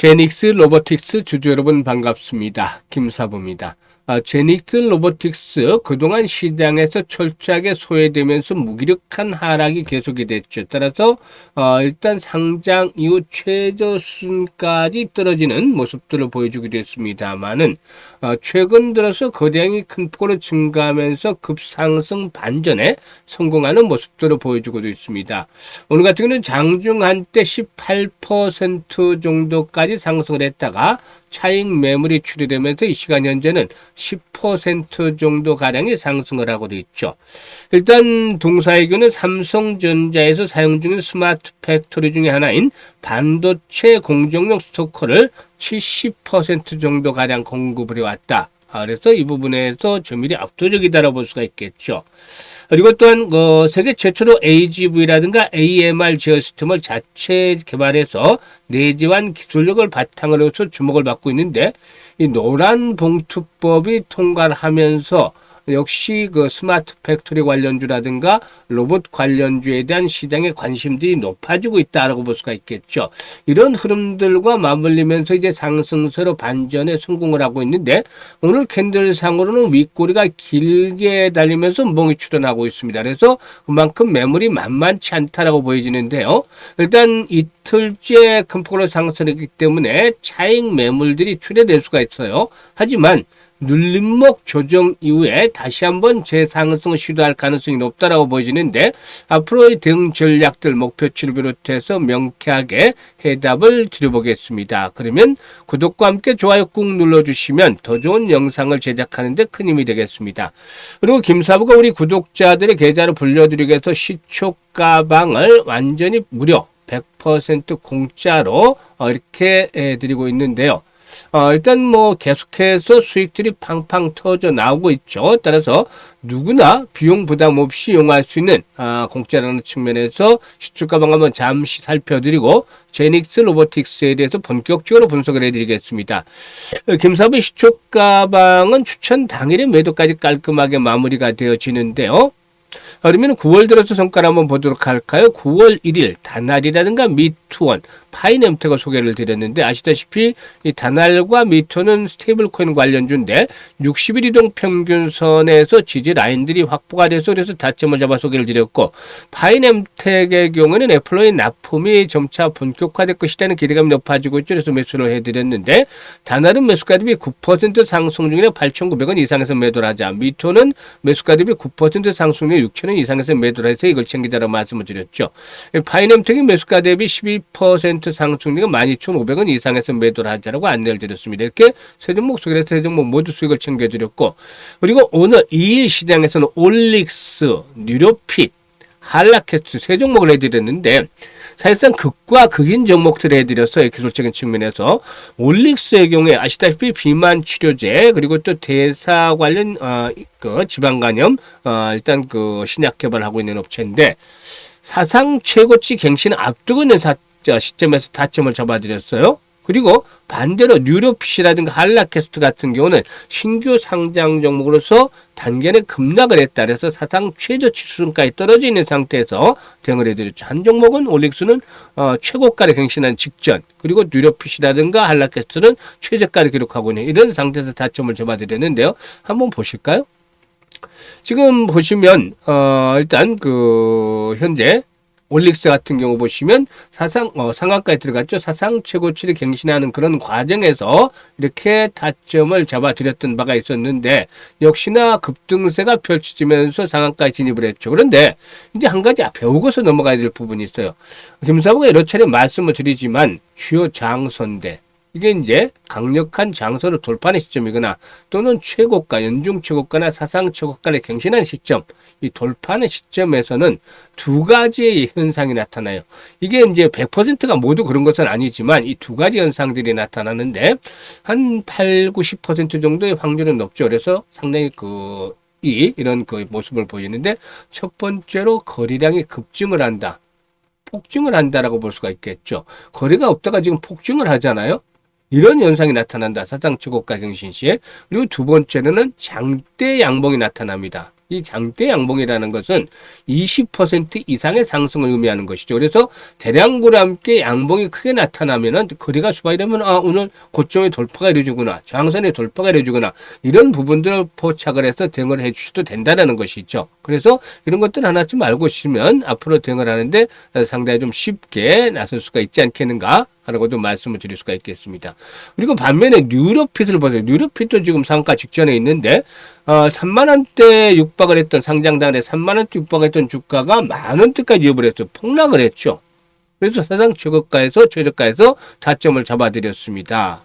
제닉스 로보틱스 주주 여러분 반갑습니다. 김사부입니다. 제닉스 로보틱스 그동안 시장에서 철저하게 소외되면서 무기력한 하락이 계속이 됐죠. 따라서 일단 상장 이후 최저순까지 떨어지는 모습들을 보여주기도 했습니다만은 최근 들어서 거래량이 큰 폭으로 증가하면서 급상승 반전에 성공하는 모습들을 보여주고도 있습니다. 오늘 같은 경우는 장중 한때 18% 정도까지 상승을 했다가 차익 매물이 출현되면서 이 시간 현재는 10% 정도 가량의 상승을 하고도 있죠. 일단 동사이교는 삼성전자에서 사용 중인 스마트 팩토리 중에 하나인 반도체 공정용 스토커를 70% 정도 가량 공급을 해왔다. 그래서 이 부분에서 점유율이 압도적이다라고 볼 수가 있겠죠. 그리고 또한 세계 최초로 AGV라든가 AMR 제어 시스템을 자체 개발해서 내재한 기술력을 바탕으로 해서 주목을 받고 있는데, 이 노란 봉투법이 통과를 하면서 역시 그 스마트 팩토리 관련주라든가 로봇 관련주에 대한 시장의 관심들이 높아지고 있다라고 볼 수가 있겠죠. 이런 흐름들과 맞물리면서 이제 상승세로 반전에 성공을 하고 있는데, 오늘 캔들상으로는 윗꼬리가 길게 달리면서 멍이 출현하고 있습니다. 그래서 그만큼 매물이 만만치 않다라고 보여지는데요. 일단 이틀째 큰 폭으로 상승했기 때문에 차익 매물들이 출현될 수가 있어요. 하지만 눌림목 조정 이후에 다시 한번 재상승을 시도할 가능성이 높다라고 보여지는데, 앞으로의 대응 전략들 목표치를 비롯해서 명쾌하게 해답을 드려보겠습니다. 그러면 구독과 함께 좋아요 꾹 눌러주시면 더 좋은 영상을 제작하는 데 큰 힘이 되겠습니다. 그리고 김사부가 우리 구독자들의 계좌를 불려드리기 위해서 시초가방을 완전히 무료 100% 공짜로 이렇게 드리고 있는데요. 일단 뭐 계속해서 수익들이 팡팡 터져 나오고 있죠. 따라서 누구나 비용 부담 없이 이용할 수 있는 공짜라는 측면에서 시초가방 한번 잠시 살펴드리고 제닉스 로보틱스에 대해서 본격적으로 분석을 해드리겠습니다. 김사부의 시초가방은 추천 당일의 매도까지 깔끔하게 마무리가 되어지는데요. 그러면 9월 들어서 성과를 한번 보도록 할까요? 9월 1일 다날이라든가 미투원, 파이넴텍을 소개를 드렸는데, 아시다시피 이 다날과 미투는 스테이블 코인 관련주인데 60일 이동 평균선에서 지지 라인들이 확보가 돼서 그래서 다점을 잡아 소개를 드렸고, 파이넴텍의 경우는 애플로의 납품이 점차 본격화될 것이라는 기대감이 높아지고 있죠. 그래서 매수를 해드렸는데, 다날은 매수가 대비 9% 상승 중에 8,900원 이상에서 매도를 하자. 미투는 매수가 대비 9% 상승 중에 6,000원 이상에서 매도를 해서 이걸 챙기자라고 말씀을 드렸죠. 파이넴텍이 매수가 대비 12% 상승률이 12,500원 이상에서 매도를 하자라고 안내를 드렸습니다. 이렇게 세 종목 소개를 해서 세 종목 모두 수익을 챙겨드렸고, 그리고 오늘 2일 시장에서는 올릭스, 뉴로핏, 한라캐스트 세 종목을 해드렸는데, 사실상 극과 극인 종목들을 해드렸어요. 기술적인 측면에서. 올릭스의 경우에 아시다시피 비만 치료제, 그리고 또 대사 관련 그 지방간염 일단 그 신약 개발하고 있는 업체인데, 사상 최고치 갱신을 앞두고 있는 시점에서 다점을 잡아드렸어요. 그리고 반대로 뉴로핏이라든가 한라캐스트 같은 경우는 신규 상장 종목으로서 단기간에 급락을 했다. 그래서 사상 최저치 수준까지 떨어져 있는 상태에서 대응을 해드렸죠. 한 종목은 올릭스는 최고가를 갱신한 직전, 그리고 뉴로핏이라든가 한라캐스트는 최저가를 기록하고 있는 이런 상태에서 다점을 잡아드렸는데요. 한번 보실까요? 지금 보시면 일단 그 현재 올릭스 같은 경우 보시면 사상 상한가에 들어갔죠. 사상 최고치를 갱신하는 그런 과정에서 이렇게 타점을 잡아드렸던 바가 있었는데, 역시나 급등세가 펼쳐지면서 상한가에 진입을 했죠. 그런데 이제 한 가지 배우고서 넘어가야 될 부분이 있어요. 김사부가 여러 차례 말씀을 드리지만 주요 장선대, 이게 이제 강력한 장소를 돌파하는 시점이거나 또는 최고가, 연중 최고가나 사상 최고가를 갱신하는 시점, 이 돌파하는 시점에서는 두 가지의 현상이 나타나요. 이게 이제 100%가 모두 그런 것은 아니지만 이 두 가지 현상들이 나타나는데, 한 8, 90% 정도의 확률은 높죠. 그래서 상당히 이런 모습을 보이는데, 첫 번째로 거래량이 급증을 한다. 폭증을 한다라고 볼 수가 있겠죠. 거래가 없다가 지금 폭증을 하잖아요. 이런 현상이 나타난다. 사상 최고가 갱신 시에. 그리고 두 번째로는 장대 양봉이 나타납니다. 이 장대 양봉이라는 것은 20% 이상의 상승을 의미하는 것이죠. 그래서 대량고와 함께 양봉이 크게 나타나면은 거래가 수박이 되면 오늘 고점의 돌파가 이루어지구나, 저항선의 돌파가 이루어지구나, 이런 부분들을 포착을 해서 대응을 해 주셔도 된다는 것이 있죠. 그래서 이런 것들 하나쯤 알고 있으면 앞으로 대응을 하는데 상당히 좀 쉽게 나설 수가 있지 않겠는가 라고도 말씀을 드릴 수가 있겠습니다. 그리고 반면에 뉴로핏을 보세요. 뉴로핏도 지금 상가 직전에 있는데 3만원대 육박을 했던, 상장단에 3만원대 육박을 했던 주가가 만원대까지 이어을 했죠. 폭락을 했죠. 그래서 사상 최고가에서 최저가에서 타점을 잡아드렸습니다.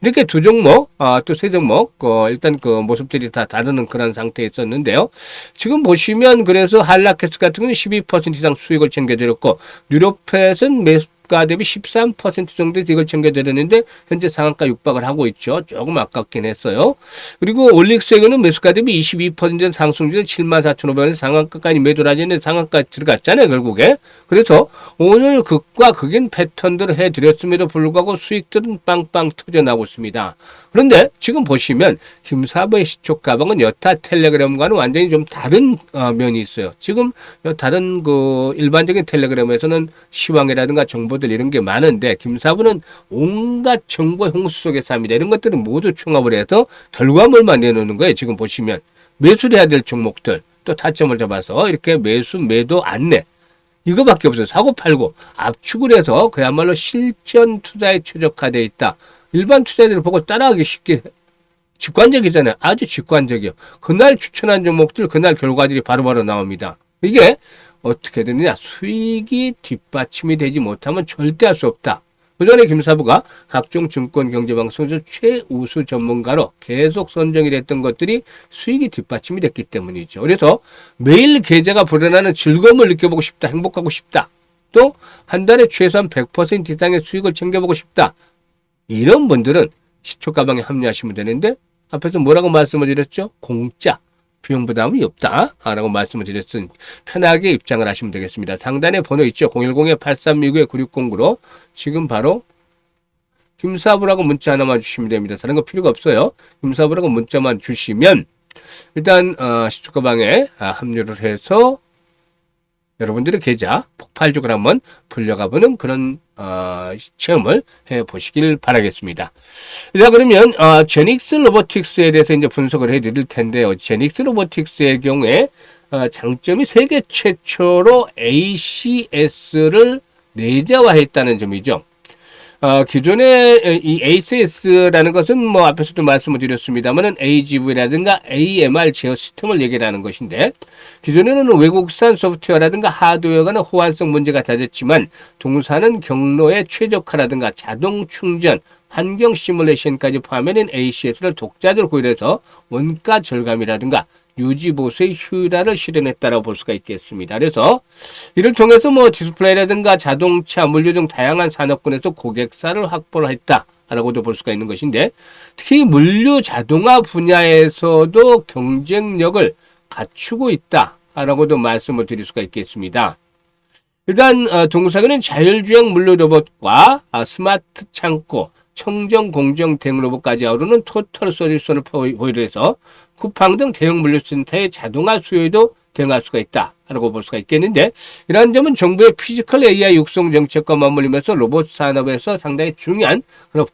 이렇게 두 종목, 또 세 종목, 일단 그 모습들이 다 다르는 그런 상태에 있었는데요. 지금 보시면 그래서 한라캐스 같은 경우는 12% 이상 수익을 챙겨드렸고, 뉴로펫은 매수가 대비 13% 정도 이걸 챙겨드렸는데, 현재 상한가 육박을 하고 있죠. 조금 아깝긴 했어요. 그리고 올릭스에게는 매수가 대비 22% 상승 중에 74,500원에서 상한가까지 매도를 하는데 상한가 들어갔잖아요, 결국에. 그래서 오늘 극과 극인 패턴들을 해드렸음에도 불구하고 수익들은 빵빵 터져나오고 있습니다. 그런데 지금 보시면 김사부의 시초 가방은 여타 텔레그램과는 완전히 좀 다른 면이 있어요. 지금 다른 그 일반적인 텔레그램에서는 시황이라든가 정보들 이런 게 많은데, 김사부는 온갖 정보의 홍수 속에 삽니다. 이런 것들은 모두 총합을 해서 결과물만 내놓는 거예요. 지금 보시면 매수를 해야 될 종목들, 또 타점을 잡아서 이렇게 매수 매도 안내, 이거밖에 없어요. 사고 팔고 압축을 해서 그야말로 실전 투자에 최적화되어 있다. 일반 투자자들을 보고 따라하기 쉽게 직관적이잖아요. 아주 직관적이요. 그날 추천한 종목들, 그날 결과들이 바로바로 나옵니다. 이게 어떻게 되느냐? 수익이 뒷받침이 되지 못하면 절대 할 수 없다. 그전에 김사부가 각종 증권 경제방송에서 최우수 전문가로 계속 선정이 됐던 것들이 수익이 뒷받침이 됐기 때문이죠. 그래서 매일 계좌가 불어나는 즐거움을 느껴보고 싶다, 행복하고 싶다, 또 한 달에 최소한 100% 이상의 수익을 챙겨보고 싶다, 이런 분들은 시초가방에 합류하시면 되는데, 앞에서 뭐라고 말씀을 드렸죠? 공짜, 비용 부담이 없다 라고 말씀을 드렸으니 편하게 입장을 하시면 되겠습니다. 상단에 번호 있죠? 010-8329-9609로 지금 바로 김사부라고 문자 하나만 주시면 됩니다. 다른 거 필요가 없어요. 김사부라고 문자만 주시면 일단 시초가방에 합류를 해서 여러분들의 계좌 폭발적으로 한번 불려가보는 그런 체험을 해보시길 바라겠습니다. 자, 그러면 제닉스 로보틱스에 대해서 이제 분석을 해드릴 텐데요. 제닉스 로보틱스의 경우에 장점이 세계 최초로 ACS를 내재화했다는 점이죠. 기존에 이 ACS라는 것은 뭐 앞에서도 말씀을 드렸습니다만은 AGV라든가 AMR 제어 시스템을 얘기하는 것인데, 기존에는 외국산 소프트웨어라든가 하드웨어 간의 호환성 문제가 잦았지만 동사는 경로의 최적화라든가 자동 충전, 환경 시뮬레이션까지 포함해낸 ACS를 독자적으로 구현해서 원가 절감이라든가 유지 보수의 효율화를 실현했다라고 볼 수가 있겠습니다. 그래서 이를 통해서 뭐 디스플레이라든가 자동차, 물류 등 다양한 산업군에서 고객사를 확보를 했다라고도 볼 수가 있는 것인데, 특히 물류 자동화 분야에서도 경쟁력을 갖추고 있다라고도 말씀을 드릴 수가 있겠습니다. 일단 동사는 자율주행 물류 로봇과 스마트 창고, 청정 공정 대응 로봇까지 아우르는 토탈 솔루션을 보유해서 쿠팡 등 대형 물류센터의 자동화 수요에도 대응할 수가 있다라고 볼 수가 있겠는데, 이러한 점은 정부의 피지컬 AI 육성 정책과 맞물리면서 로봇 산업에서 상당히 중요한 그런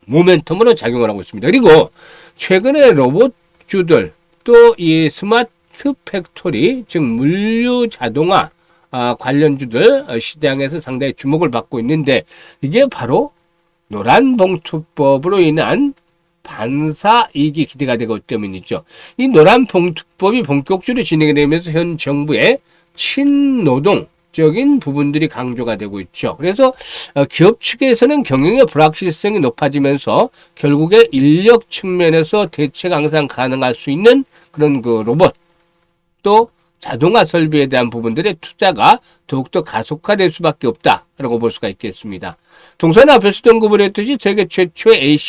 모멘텀으로 작용을 하고 있습니다. 그리고 최근에 로봇주들, 또 이 스마트 팩토리, 즉 물류 자동화 관련주들 시장에서 상당히 주목을 받고 있는데, 이게 바로 노란봉투법으로 인한 반사이익이 기대가 되기 때문이죠. 이 노란봉투법이 본격적으로 진행이 되면서 현 정부의 친노동적인 부분들이 강조가 되고 있죠. 그래서 기업 측에서는 경영의 불확실성이 높아지면서 결국에 인력 측면에서 대체가 항상 가능할 수 있는 그런 그 로봇, 또 자동화 설비에 대한 부분들의 투자가 더욱더 가속화될 수밖에 없다라고 볼 수가 있겠습니다. 동사는 앞에서 언급을 했듯이 세계 최초의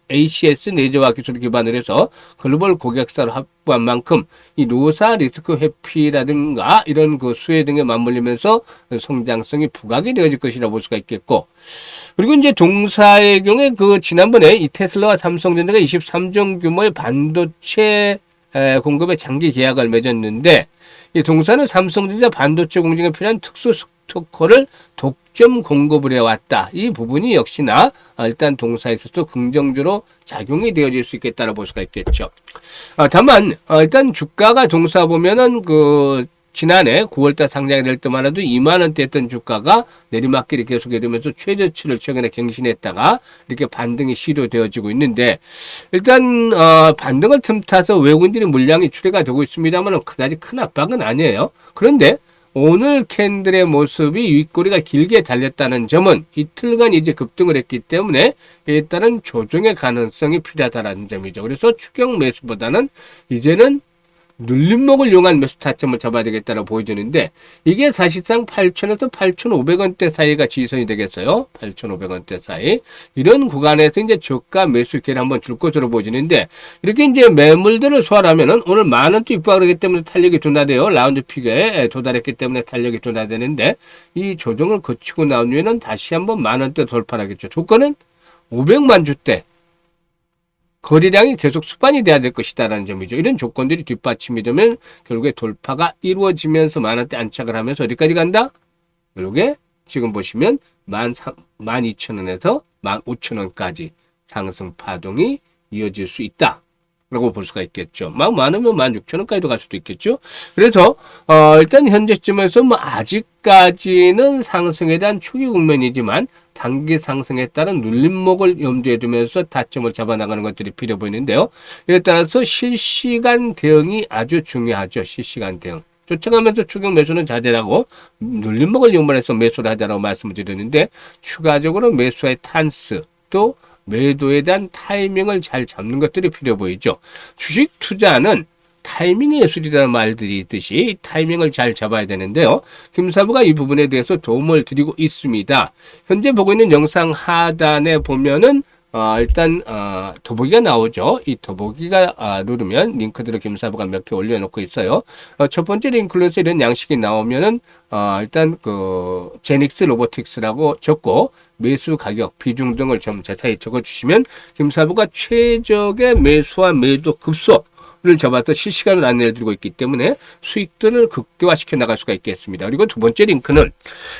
ACS 내재화 기술을 기반으로 해서 글로벌 고객사를 확보한 만큼 이 노사 리스크 회피라든가 이런 그 수혜 등에 맞물리면서 성장성이 부각이 되어질 것이라고 볼 수가 있겠고, 그리고 이제 동사의 경우에 그 지난번에 이 테슬라와 삼성전자가 23종 규모의 반도체 공급에 장기 계약을 맺었는데 이 동사는 삼성전자 반도체 공정에 필요한 특수 스토커를 독점 공급을 해왔다. 이 부분이 역시나 일단 동사에 있어서 긍정적으로 작용이 되어질 수 있겠다고 볼 수가 있겠죠. 다만 일단 주가가 동사 보면은 지난해 9월달 상장이 될 때만 해도 2만 원대 했던 주가가 내리막길이 계속이 되면서 최저치를 최근에 갱신했다가 이렇게 반등이 시도되어지고 있는데 일단 반등을 틈타서 외국인들이 물량이 출회가 되고 있습니다만 그다지 큰 압박은 아니에요. 그런데 오늘 캔들의 모습이 윗꼬리가 길게 달렸다는 점은 이틀간 이제 급등을 했기 때문에 일단은 조정의 가능성이 필요하다는 점이죠. 그래서 추격 매수보다는 이제는 눌림목을 이용한 매수 타점을 잡아야 되겠다고 보여지는데 이게 사실상 8,000에서 8,500원대 사이가 지지선이 되겠어요. 8,500원대 사이. 이런 구간에서 이제 저가 매수 기회를 한번 줄 것으로 보여지는데 이렇게 이제 매물들을 소화하면은 오늘 만원대 육박을 하기 때문에 탄력이 둔화돼요. 라운드 픽에 도달했기 때문에 탄력이 둔화되는데 이 조정을 거치고 나온 후에는 다시 한번 만원대 돌파를 하겠죠. 조건은 500만 주대. 거래량이 계속 수반이 돼야 될 것이다라는 점이죠. 이런 조건들이 뒷받침이 되면 결국에 돌파가 이루어지면서 만원대 안착을 하면서 어디까지 간다? 결국에 지금 보시면 12,000원에서 15,000원까지 상승 파동이 이어질 수 있다. 라고 볼 수가 있겠죠. 막 많으면 16,000원까지도 갈 수도 있겠죠. 그래서 일단 현재 시점에서 아직까지는 상승에 대한 초기 국면이지만 단기 상승에 따른 눌림목을 염두에 두면서 타점을 잡아나가는 것들이 필요해 보이는데요. 이에 따라서 실시간 대응이 아주 중요하죠. 실시간 대응. 쫓아가면서 추격 매수는 자제하고 눌림목을 이용해서 매수를 하자라고 말씀을 드렸는데 추가적으로 매수의 탄스 또 매도에 대한 타이밍을 잘 잡는 것들이 필요해 보이죠. 주식 투자는 타이밍의 예술이라는 말들이 있듯이 타이밍을 잘 잡아야 되는데요. 김사부가 이 부분에 대해서 도움을 드리고 있습니다. 현재 보고 있는 영상 하단에 보면은 일단 더보기가 나오죠. 이 더보기가 누르면 링크들을 김사부가 몇 개 올려놓고 있어요. 첫 번째 링크로서 이런 양식이 나오면은 일단 제닉스 로보틱스라고 적고 매수 가격 비중 등을 좀 자세히 적어주시면 김사부가 최적의 매수와 매도 급소 를 잡아서 실시간으로 안내를 드리고 있기 때문에 수익들을 극대화시켜 나갈 수가 있겠습니다. 그리고 두 번째 링크는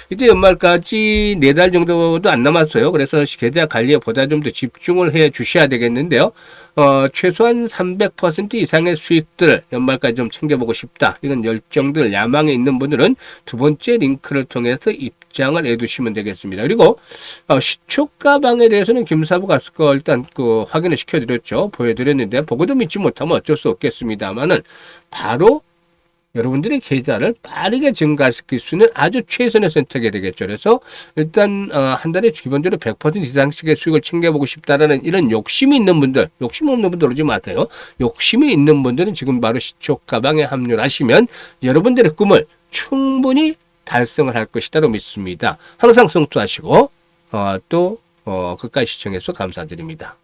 이제 연말까지 4달 정도도 안 남았어요. 그래서 계좌 관리에 보다 좀 더 집중을 해 주셔야 되겠는데요. 최소한 300% 이상의 수익들 연말까지 좀 챙겨보고 싶다. 이런 열정들 야망에 있는 분들은 두 번째 링크를 통해서 입장을 해두시면 되겠습니다. 그리고 시초가 방에 대해서는 김사부가 일단 확인을 시켜드렸죠. 보여드렸는데 보고도 믿지 못하면 어쩔 수 없겠습니다만은 바로 여러분들의 계좌를 빠르게 증가시킬 수 있는 아주 최선의 선택이 되겠죠. 그래서 일단 한 달에 기본적으로 100% 이상씩의 수익을 챙겨보고 싶다라는 이런 욕심이 있는 분들, 욕심 없는 분들 오지 마세요. 욕심이 있는 분들은 지금 바로 시초가방에 합류를 하시면 여러분들의 꿈을 충분히 달성을 할 것이다로 믿습니다. 항상 성투하시고 또 끝까지 시청해서 감사드립니다.